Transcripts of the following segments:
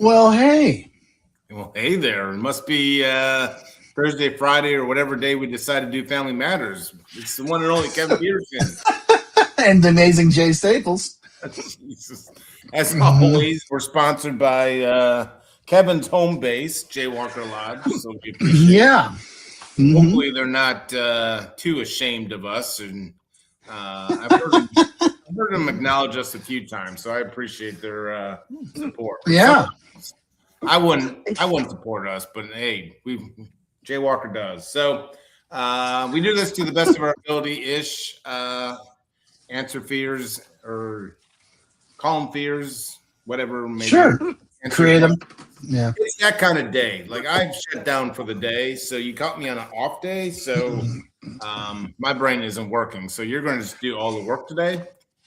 Well, hey. Well, hey there. It must be Thursday, Friday, or whatever day we decide to do Family Matters. It's the one and only Kevin Petersen. And the amazing Jay Staples. Jesus. As always, we're sponsored by Kevin's home base, Jaywalker Lodge. So we appreciate Yeah. Hopefully they're not too ashamed of us. And I've heard them acknowledge us a few times, so I appreciate their support. Yeah. I wouldn't support us, but hey, Jaywalker does. So we do this to the best of our ability ish. Answer fears or calm fears, whatever. Maybe. Sure. Create them. Yeah. It's that kind of day. Like I've shut down for the day, so you caught me on an off day, so my brain isn't working. So you're going to just do all the work today,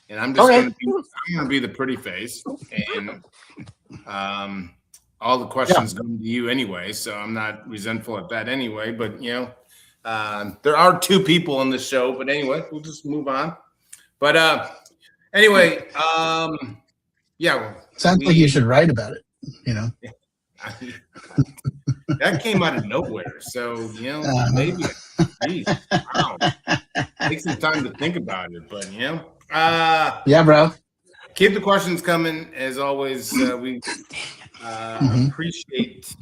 and I'm just going to be the pretty face, and all the questions going to you anyway. So I'm not resentful at that anyway. But there are two people on the show. But anyway, we'll just move on. But anyway, sounds like you should write about it. That came out of nowhere. So maybe wow. Take some time to think about it. But yeah, bro. Keep the questions coming as always. We appreciate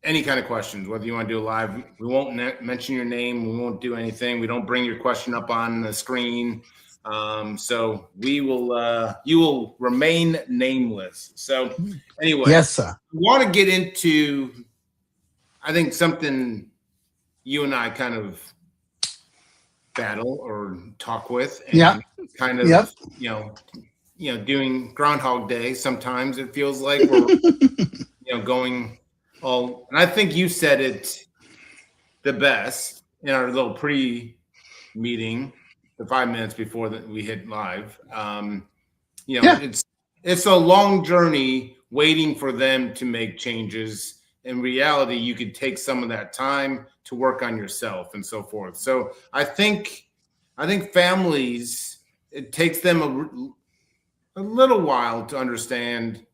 any kind of questions, whether you want to do a live. We won't mention your name. We won't do anything. We don't bring your question up on the screen. So we will, you will remain nameless. So anyway, yes, sir. We want to get into, I think, something you and I kind of battle or talk with. And kind of, doing Groundhog Day. Sometimes it feels like we're, going all, and I think you said it the best in our little pre-meeting, the 5 minutes before that we hit live. It's a long journey waiting for them to make changes. In reality, you could take some of that time to work on yourself and so forth. So I think families, it takes them a little while to understand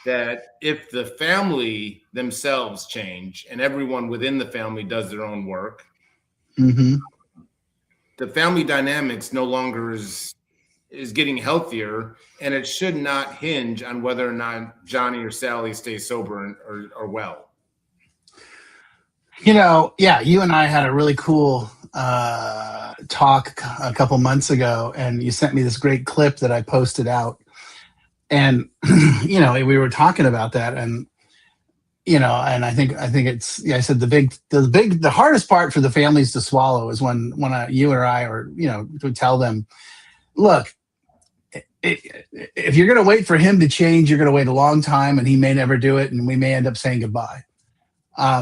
that if the family themselves change and everyone within the family does their own work, the family dynamics no longer is getting healthier, and it should not hinge on whether or not Johnny or Sally stay sober or well. You and I had a really cool talk a couple months ago, and you sent me this great clip that I posted out. And, we were talking about that, and, and I think it's, I said the hardest part for the families to swallow is when you or I, or, to tell them, look, if you're going to wait for him to change, you're going to wait a long time, and he may never do it, and we may end up saying goodbye.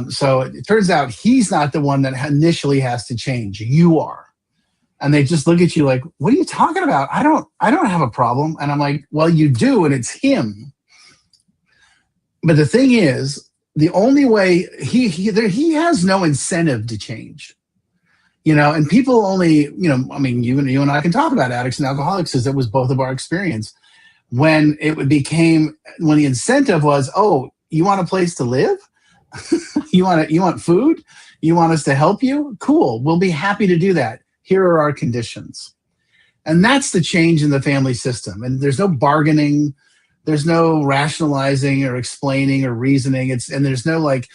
So it turns out he's not the one that initially has to change. You are. And they just look at you like, what are you talking about? I don't have a problem. And I'm like, well, you do, and it's him. But the thing is, the only way he has no incentive to change. And people only, you and I can talk about addicts and alcoholics because it was both of our experience. When the incentive was, oh, you want a place to live? you want food? You want us to help you? Cool. We'll be happy to do that. Here are our conditions. And that's the change in the family system. And there's no bargaining. There's no rationalizing or explaining or reasoning. And there's no like,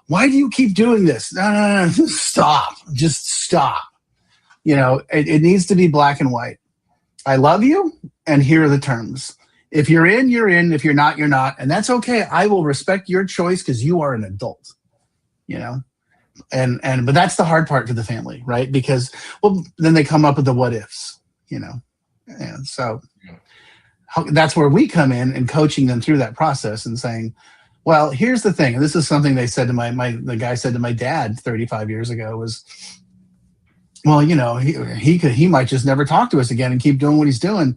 why do you keep doing this? No. Stop. Just stop. It needs to be black and white. I love you, and here are the terms. If you're in, you're in. If you're not, you're not. And that's okay. I will respect your choice because you are an adult, but that's the hard part for the family, right? Because, then they come up with the what ifs, and so that's where we come in and coaching them through that process and saying, well, here's the thing. And this is something they said to the guy said to my dad 35 years ago was, well, he might just never talk to us again and keep doing what he's doing.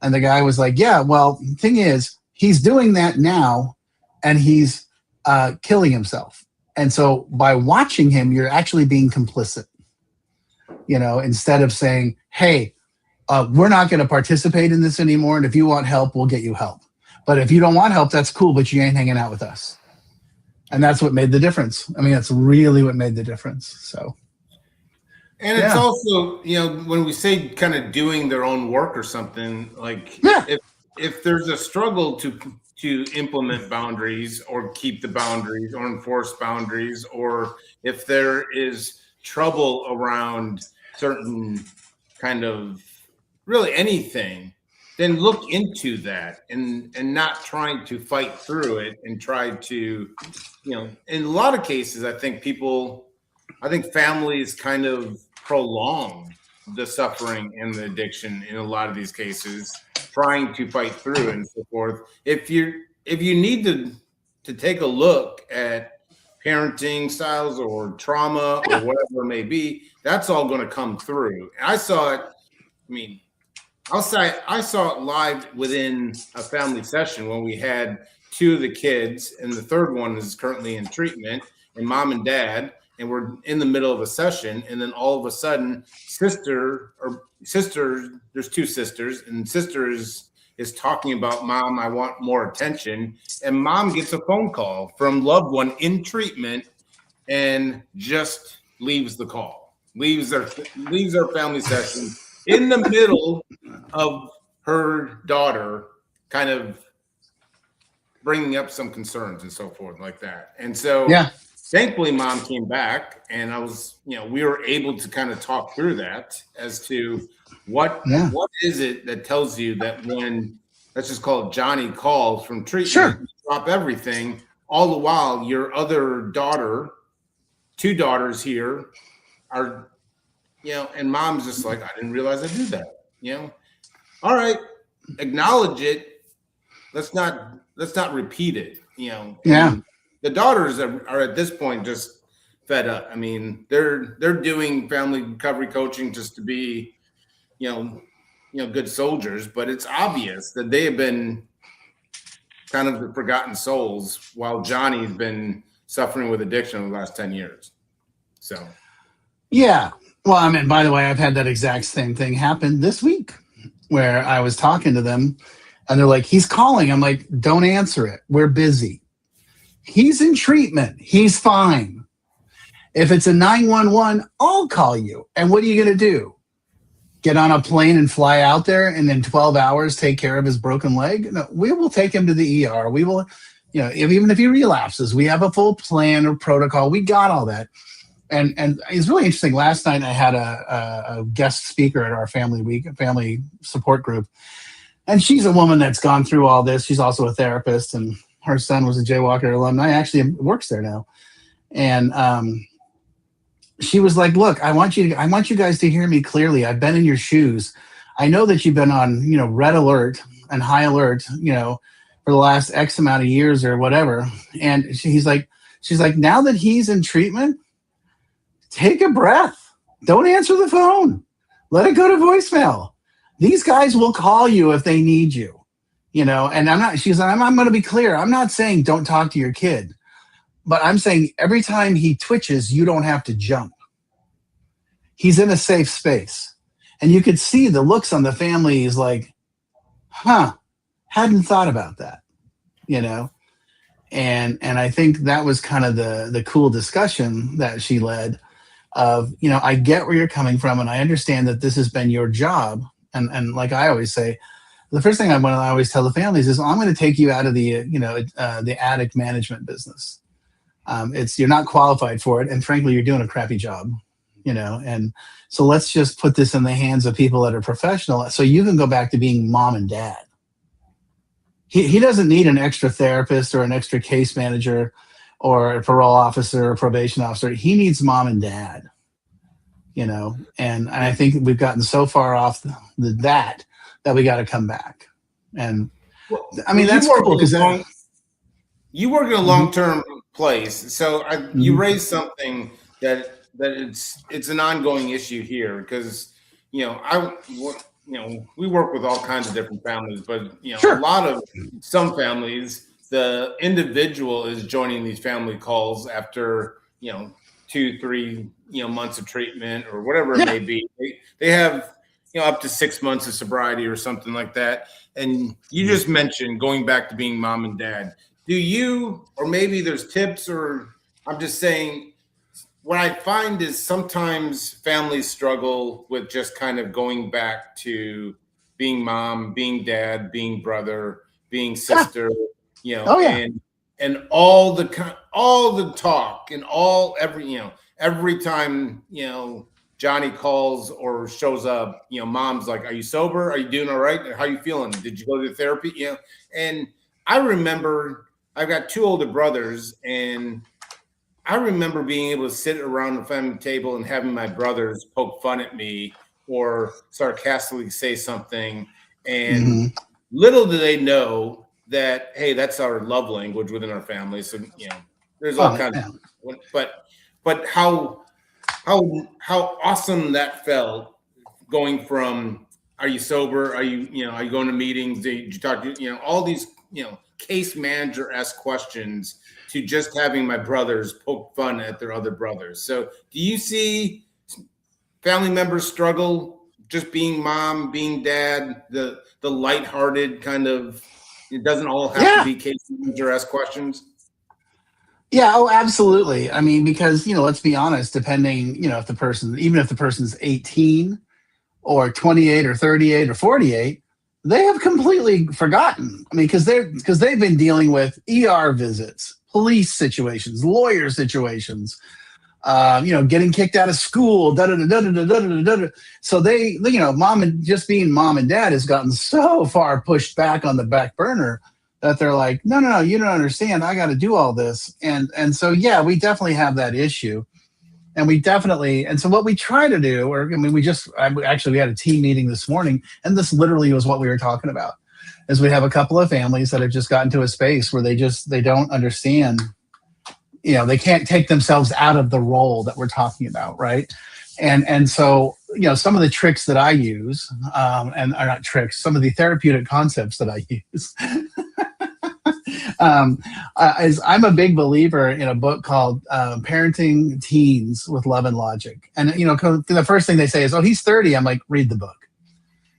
And the guy was like, yeah, well, the thing is, he's doing that now, and he's killing himself. And so by watching him, you're actually being complicit, instead of saying, hey, we're not going to participate in this anymore. And if you want help, we'll get you help. But if you don't want help, that's cool, but you ain't hanging out with us. And that's what made the difference. I mean, that's really what made the difference. So, and it's also, when we say kind of doing their own work or something, like if there's a struggle to implement boundaries or keep the boundaries or enforce boundaries, or if there is trouble around certain kind of really anything, then look into that and not trying to fight through it and try to, in a lot of cases, I think families kind of prolong the suffering and the addiction in a lot of these cases, trying to fight through it and so forth. If you need to take a look at parenting styles or trauma or whatever it may be, that's all going to come through. And I saw it. I mean, I saw it live within a family session when we had two of the kids, and the third one is currently in treatment, and mom and dad, and we're in the middle of a session, and then all of a sudden, there's two sisters, and sister is talking about, mom, I want more attention, and mom gets a phone call from loved one in treatment and just leaves the call, leaves our family session in the middle of her daughter kind of bringing up some concerns and so forth like that. And so thankfully mom came back, and we were able to kind of talk through that as to what is it that tells you that when, let's just call it Johnny, calls from treatment, drop everything, all the while your other daughter, two daughters here are, and mom's just like, I didn't realize I did that. All right, acknowledge it. Let's not repeat it. The daughters are at this point just fed up. I mean, they're doing family recovery coaching just to be, good soldiers, but it's obvious that they have been kind of the forgotten souls while Johnny's been suffering with addiction over the last 10 years. So, yeah. Well, I mean, by the way, I've had that exact same thing happen this week where I was talking to them and they're like, he's calling. I'm like, don't answer it. We're busy. He's in treatment. He's fine. If it's a 911, I'll call you. And what are you going to do? Get on a plane and fly out there and in 12 hours take care of his broken leg? No, we will take him to the ER. We will, even if he relapses, we have a full plan or protocol. We got all that. And it's really interesting. Last night I had a guest speaker at our family support group. And she's a woman that's gone through all this. She's also a therapist, and her son was a Jaywalker alumni, actually works there now. And she was like, look, I want you guys to hear me clearly. I've been in your shoes. I know that you've been on, red alert and high alert, for the last X amount of years or whatever. And she's like, now that he's in treatment, take a breath. Don't answer the phone. Let it go to voicemail. These guys will call you if they need you, and I'm going to be clear. I'm not saying don't talk to your kid, but I'm saying every time he twitches, you don't have to jump. He's in a safe space. And you could see the looks on the family is like, hadn't thought about that, And I think that was kind of the cool discussion that she led of, I get where you're coming from, and I understand that this has been your job. And like I always say, the first thing I always tell the families is, I'm going to take you out of the addict management business. You're not qualified for it, and frankly, you're doing a crappy job. And so let's just put this in the hands of people that are professional, so you can go back to being mom and dad. He doesn't need an extra therapist or an extra case manager or a parole officer or probation officer. He needs mom and dad. And I think we've gotten so far off that we got to come back. And I mean, that's cool because you work in a long-term place. So you raised something that it's an ongoing issue here because, we work with all kinds of different families, but a lot of some families, the individual is joining these family calls after, 2-3 months of treatment or whatever it may be. They have up to 6 months of sobriety or something like that. And you just mentioned going back to being mom and dad. Do you, or maybe there's tips, or I'm just saying, what I find is sometimes families struggle with just kind of going back to being mom, being dad, being brother, being sister, Oh, yeah. and all the talk and every time Johnny calls or shows up, mom's like, "Are you sober? Are you doing all right? How are you feeling? Did you go to therapy?" And I remember I've got two older brothers, and I remember being able to sit around the family table and having my brothers poke fun at me or sarcastically say something. And little do they know that, hey, that's our love language within our family. So, there's all kinds of, but how awesome that felt going from, are you sober? Are you going to meetings? Did you talk to, all these, case manager-esque questions, to just having my brothers poke fun at their other brothers. So do you see family members struggle just being mom, being dad, the lighthearted kind of, it doesn't all have to be case manager-esque questions? Yeah, oh, absolutely. I mean, because, let's be honest, depending, if even if the person's 18 or 28 or 38 or 48, they have completely forgotten. I mean, because they've been dealing with ER visits, police situations, lawyer situations, getting kicked out of school, da da da da da da da da. So they, just being mom and dad has gotten so far pushed back on the back burner that they're like, no, you don't understand. I got to do all this, and so yeah, we definitely have that issue. And so what we try to do, we had a team meeting this morning, and this literally was what we were talking about, is we have a couple of families that have just gotten to a space where they don't understand, they can't take themselves out of the role that we're talking about. Right. And so, some of the tricks that I use, and are not tricks, some of the therapeutic concepts that I use, is I'm a big believer in a book called Parenting Teens with Love and Logic. And, the first thing they say is, "Oh, he's 30. I'm like, "Read the book."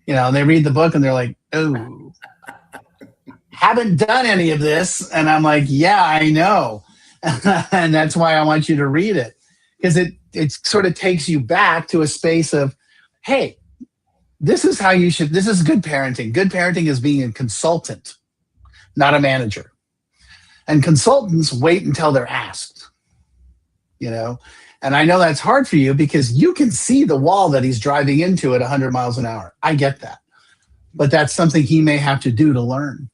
And they read the book and they're like, "Oh, haven't done any of this." And I'm like, "Yeah, I know." And that's why I want you to read it, because it sort of takes you back to a space of, hey, this is good parenting. Good parenting is being a consultant, not a manager. And consultants wait until they're asked, And I know that's hard for you because you can see the wall that he's driving into at 100 miles an hour. I get that. But that's something he may have to do to learn,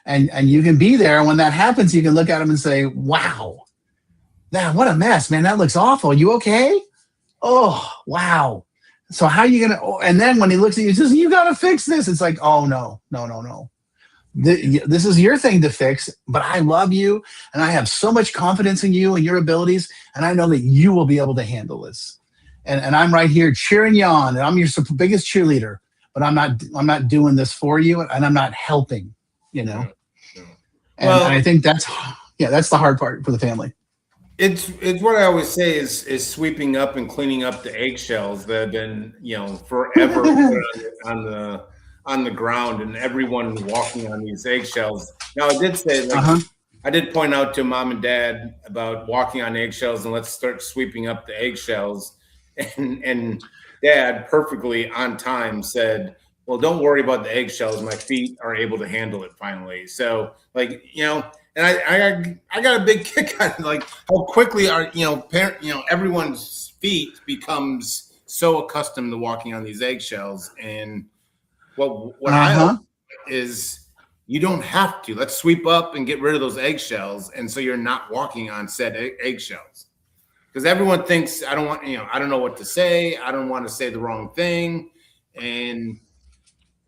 And you can be there. When that happens, you can look at him and say, "Wow, what a mess, man. That looks awful. You okay? Oh, wow. So how are you going to?" And then when he looks at you, he says, "You got to fix this." It's like, "Oh, no. This is your thing to fix, but I love you, and I have so much confidence in you and your abilities, and I know that you will be able to handle this. And I'm right here cheering you on, and I'm your biggest cheerleader, but I'm not doing this for you, and I'm not helping, And I think that's the hard part for the family. It's what I always say is sweeping up and cleaning up the eggshells that have been, forever put on the ground, and everyone walking on these eggshells. Now, I did say, I did point out to mom and dad about walking on eggshells, and let's start sweeping up the eggshells. And dad, perfectly on time, said, "Well, don't worry about the eggshells. My feet are able to handle it finally." So, and I got a big kick out of like how quickly our everyone's feet becomes so accustomed to walking on these eggshells. And what I is, you don't have to. Let's sweep up and get rid of those eggshells, and so you're not walking on said eggshells. Because everyone thinks, I don't know what to say. I don't want to say the wrong thing. And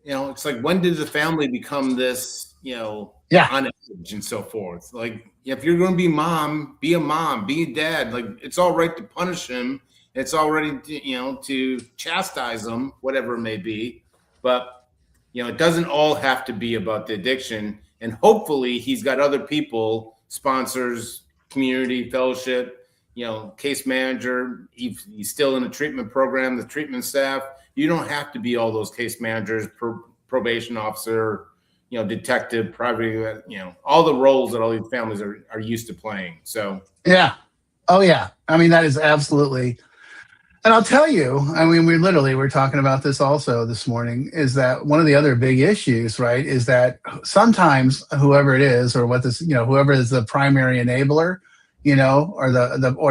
it's like, when did the family become this, on edge and so forth? Like, if you're going to be mom, be a dad. Like, it's all right to punish him. It's all right to chastise him, whatever it may be. But, it doesn't all have to be about the addiction. And hopefully he's got other people, sponsors, community, fellowship, case manager. He's still in a treatment program, the treatment staff. You don't have to be all those case managers, probation officer, detective, private, all the roles that all these families are used to playing. So yeah. Oh yeah. I mean, that is absolutely. And I'll tell you, I mean, we're talking about this also this morning, is that one of the other big issues, right, is that sometimes whoever it is, or whoever is the primary enabler, or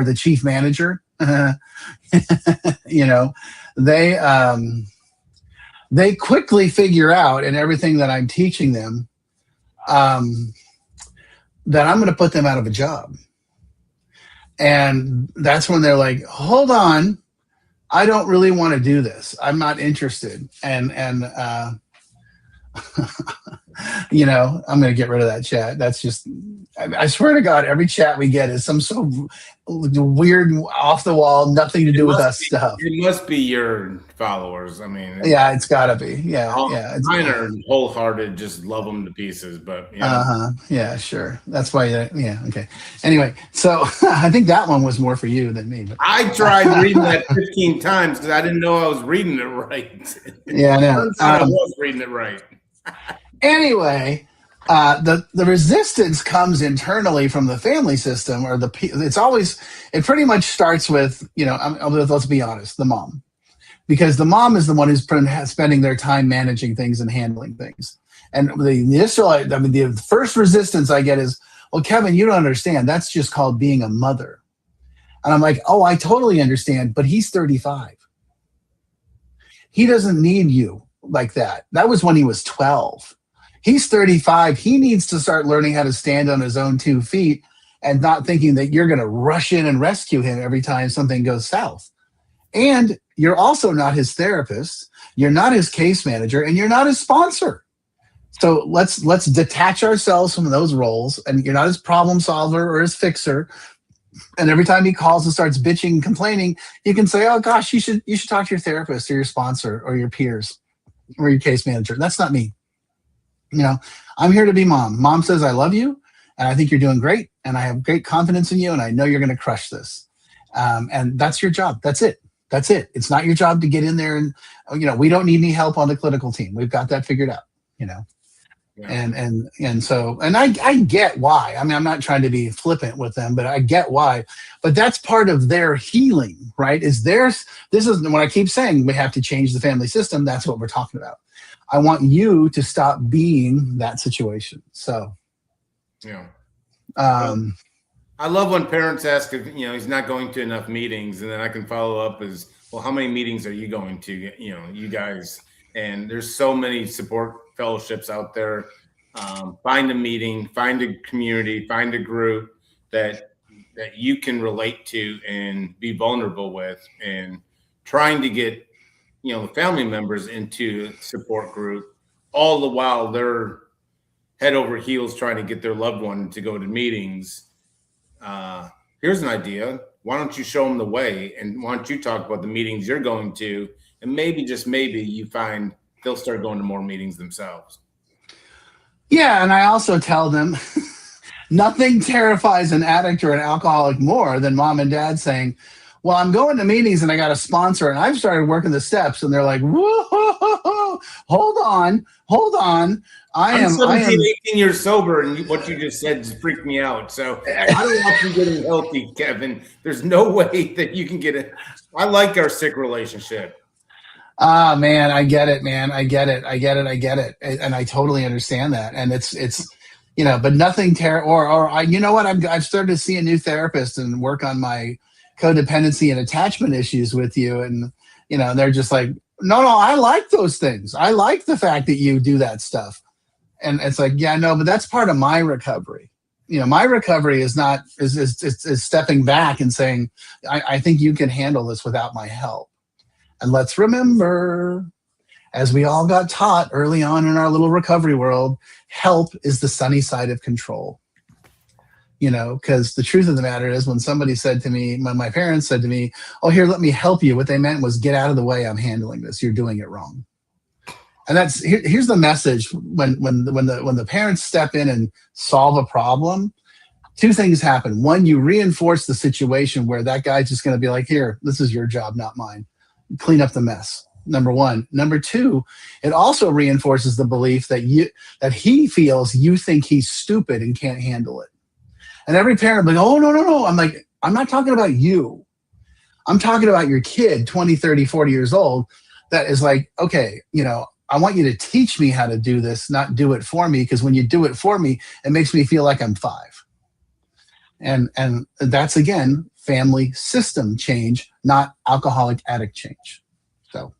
the chief manager, they quickly figure out in everything that I'm teaching them, that I'm going to put them out of a job. And that's when they're like, hold on, I don't really want to do this. I'm not interested. And I'm going to get rid of that chat. That's just, I swear to God, every chat we get is some sort of weird, off the wall, nothing to do with us stuff. It must be your followers. I mean, yeah, it's got to be. Yeah, yeah. Mine are wholehearted, just love them to pieces. But yeah, sure. That's why. Yeah, okay. Anyway, so I think that one was more for you than me. But. I tried reading that 15 times because I didn't know I was reading it right. Yeah, I know. I was reading it right. Anyway, the resistance comes internally from the family system, or it pretty much starts with, let's be honest, the mom, because the mom is the one who's spending their time managing things and handling things. And the first resistance I get is, well, Kevin, you don't understand. That's just called being a mother. And I'm like, oh, I totally understand, but he's 35. He doesn't need you like that. That was when he was 12. He's 35. He needs to start learning how to stand on his own 2 feet and not thinking that you're going to rush in and rescue him every time something goes south. And you're also not his therapist. You're not his case manager, and you're not his sponsor. So let's detach ourselves from those roles. And you're not his problem solver or his fixer. And every time he calls and starts bitching and complaining, you can say, "Oh gosh, you should talk to your therapist or your sponsor or your peers or your case manager." That's not me. I'm here to be mom. Mom says, I love you, and I think you're doing great, and I have great confidence in you, and I know you're going to crush this. And that's your job. That's it. It's not your job to get in there and, we don't need any help on the clinical team. We've got that figured out, Yeah. And I get why. I mean, I'm not trying to be flippant with them, but I get why. But that's part of their healing, right? This is when I keep saying we have to change the family system. That's what we're talking about. I want you to stop being that situation. So, yeah. I love when parents ask if, he's not going to enough meetings, and then I can follow up as, well, how many meetings are you going to, you guys? And there's so many support fellowships out there. Find a meeting, find a community, find a group that you can relate to and be vulnerable with, and trying to get the family members into support group, all the while they're head over heels trying to get their loved one to go to meetings. Here's an idea. Why don't you show them the way, and why don't you talk about the meetings you're going to, and maybe, just maybe, you find they'll start going to more meetings themselves. Yeah, and I also tell them nothing terrifies an addict or an alcoholic more than mom and dad saying, well, I'm going to meetings and I got a sponsor and I've started working the steps. And they're like, whoa, hold on. I'm 17, 18 years sober, and what you just said just freaked me out. So I don't want you getting healthy, Kevin. There's no way that you can get it. I like our sick relationship. Man, I get it, man. I get it. And I totally understand that. And it's but nothing I've started to see a new therapist and work on my codependency and attachment issues with you. And, they're just like, no, I like those things. I like the fact that you do that stuff. And it's like, yeah, no, but that's part of my recovery. My recovery is stepping back and saying, I think you can handle this without my help. And let's remember, as we all got taught early on in our little recovery world, help is the sunny side of control. Because the truth of the matter is, when somebody said to me, when my parents said to me, oh, here, let me help you, what they meant was, get out of the way, I'm handling this, you're doing it wrong. And here's the message. When the parents step in and solve a problem, two things happen. One, you reinforce the situation where that guy's just going to be like, here, this is your job, not mine. Clean up the mess. Number one. Number two, it also reinforces the belief that he feels you think he's stupid and can't handle it. And every parent will be like, oh, no, no, no. I'm like, I'm not talking about you. I'm talking about your kid, 20, 30, 40 years old, that is like, okay, I want you to teach me how to do this, not do it for me, because when you do it for me, it makes me feel like I'm 5. And that's, again, family system change, not alcoholic addict change. So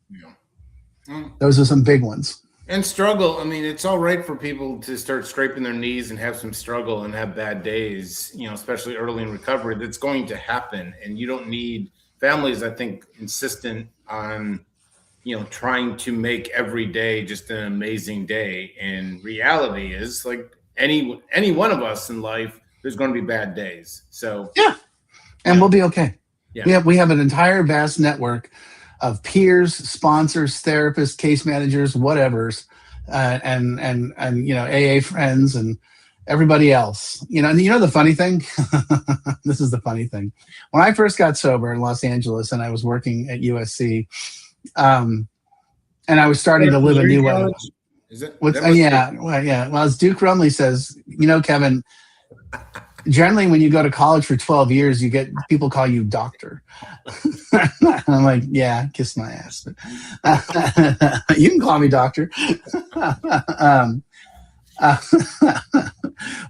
those are some big ones. And struggle. I mean, it's all right for people to start scraping their knees and have some struggle and have bad days, especially early in recovery. That's going to happen. And you don't need families, I think, insistent on, trying to make every day just an amazing day. And reality is, like any one of us in life, there's going to be bad days. So yeah, and we'll be okay. Yeah, we have an entire vast network of peers, sponsors, therapists, case managers, whatevers, and AA friends and everybody else. And the funny thing, this is the funny thing. When I first got sober in Los Angeles and I was working at USC, and I was starting to live a new way. Is it? Yeah. Well, as Duke Rumley says, Kevin, generally when you go to college for 12 years, you get people call you doctor. I'm like, yeah, kiss my ass. You can call me doctor.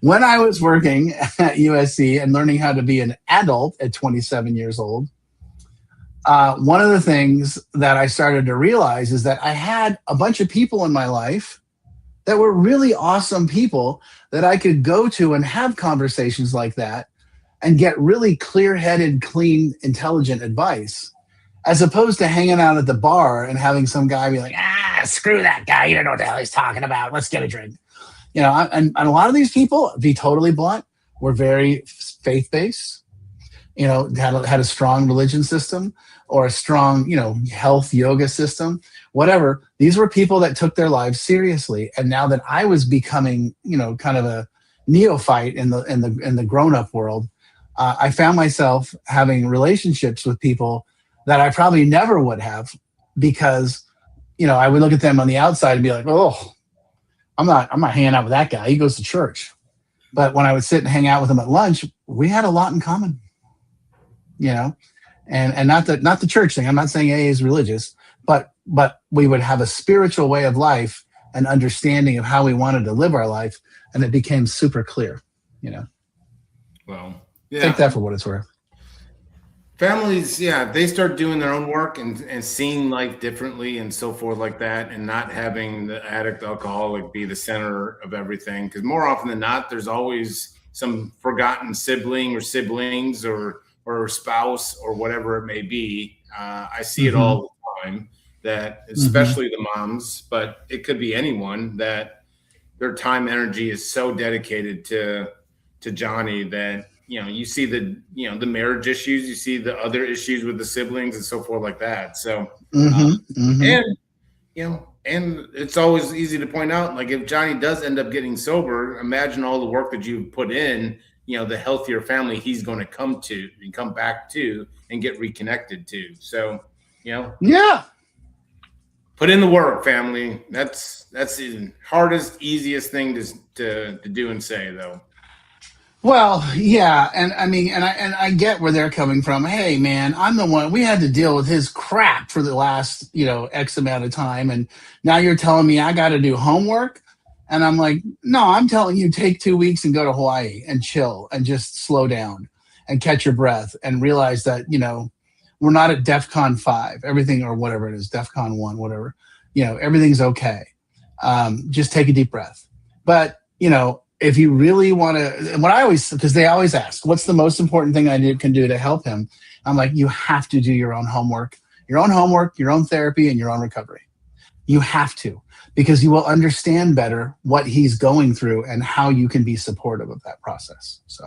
When I was working at USC and learning how to be an adult at 27 years old, one of the things that I started to realize is that I had a bunch of people in my life that were really awesome people that I could go to and have conversations like that and get really clear-headed, clean, intelligent advice, as opposed to hanging out at the bar and having some guy be like, screw that guy. You don't know what the hell he's talking about. Let's get a drink. And a lot of these people, to be totally blunt, were very faith-based, had a strong religion system or a strong, health yoga system, whatever. These were people that took their lives seriously. And now that I was becoming, kind of a neophyte in the grown-up world, I found myself having relationships with people that I probably never would have, because, I would look at them on the outside and be like, oh, I'm not hanging out with that guy. He goes to church. But when I would sit and hang out with him at lunch, we had a lot in common, and not the church thing. I'm not saying AA is religious, but we would have a spiritual way of life and understanding of how we wanted to live our life. And it became super clear, Well, yeah. Take that for what it's worth. Families, they start doing their own work and seeing life differently and so forth like that, and not having the addict alcoholic be the center of everything. Because more often than not, there's always some forgotten sibling or siblings or spouse or whatever it may be. I see it all the time, that especially the moms, but it could be anyone, that their time energy is so dedicated to Johnny that, you see the marriage issues, you see the other issues with the siblings and so forth like that. So, and it's always easy to point out, like, if Johnny does end up getting sober, imagine all the work that you put in, the healthier family he's going to come back to and get reconnected to. So, put in the work, family. That's the hardest, easiest thing to do and say, though. Well, yeah, and I mean, and I get where they're coming from. Hey, man, I'm the one. We had to deal with his crap for the last, X amount of time, and now you're telling me I got to do homework. And I'm like, no, I'm telling you, take 2 weeks and go to Hawaii and chill and just slow down and catch your breath and realize that, we're not at DEFCON 5, everything, or whatever it is, DEFCON 1, whatever, everything's okay. Just take a deep breath. But, if you really want to, because they always ask, what's the most important thing I can do to help him? I'm like, you have to do your own homework, your own therapy, and your own recovery. You have to, because you will understand better what he's going through and how you can be supportive of that process. So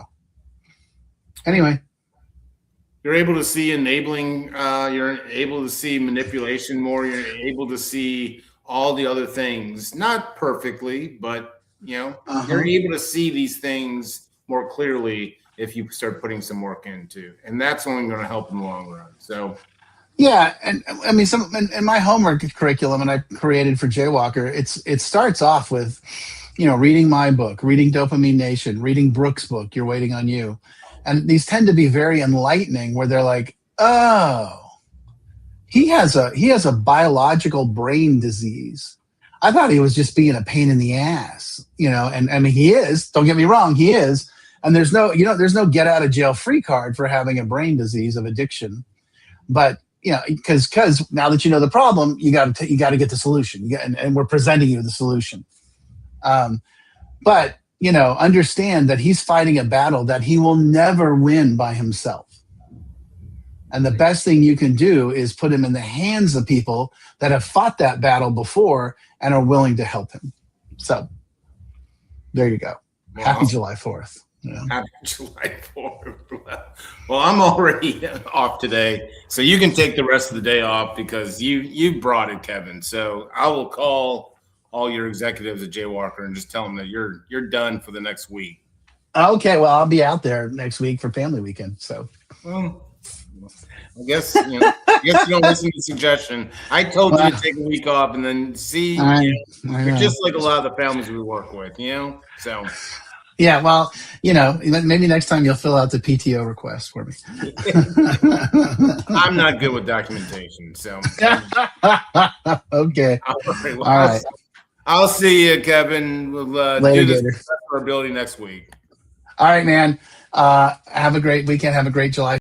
anyway. You're able to see enabling, you're able to see manipulation more, you're able to see all the other things, not perfectly, but you're able to see these things more clearly if you start putting some work into, and that's only going to help in the long run. So Yeah, and I mean, in my homework curriculum, and I created for Jaywalker, it starts off with, reading my book, reading Dopamine Nation, reading Brooks' book, You're Waiting on You, and these tend to be very enlightening, where they're like, oh, he has a biological brain disease. I thought he was just being a pain in the ass, and I mean, he is. Don't get me wrong, he is. And there's no get out of jail free card for having a brain disease of addiction. But because now that you know the problem, you got to get the solution. And we're presenting you the solution. But understand that he's fighting a battle that he will never win by himself. And the best thing you can do is put him in the hands of people that have fought that battle before and are willing to help him. So there you go. Wow. Happy July 4th. Happy July 4th. Well, I'm already off today, so you can take the rest of the day off because you brought it, Kevin. So I will call all your executives at Jaywalker and just tell them that you're done for the next week. Okay, well, I'll be out there next week for family weekend. So, well, I guess you don't listen to the suggestion. I told you to take a week off and then see. You're just like a lot of the families we work with, So. Yeah, well, maybe next time you'll fill out the PTO request for me. I'm not good with documentation, so. Okay. All right. I'll see you, Kevin. We'll do this for our ability next week. All right, man. Have a great weekend. Have a great July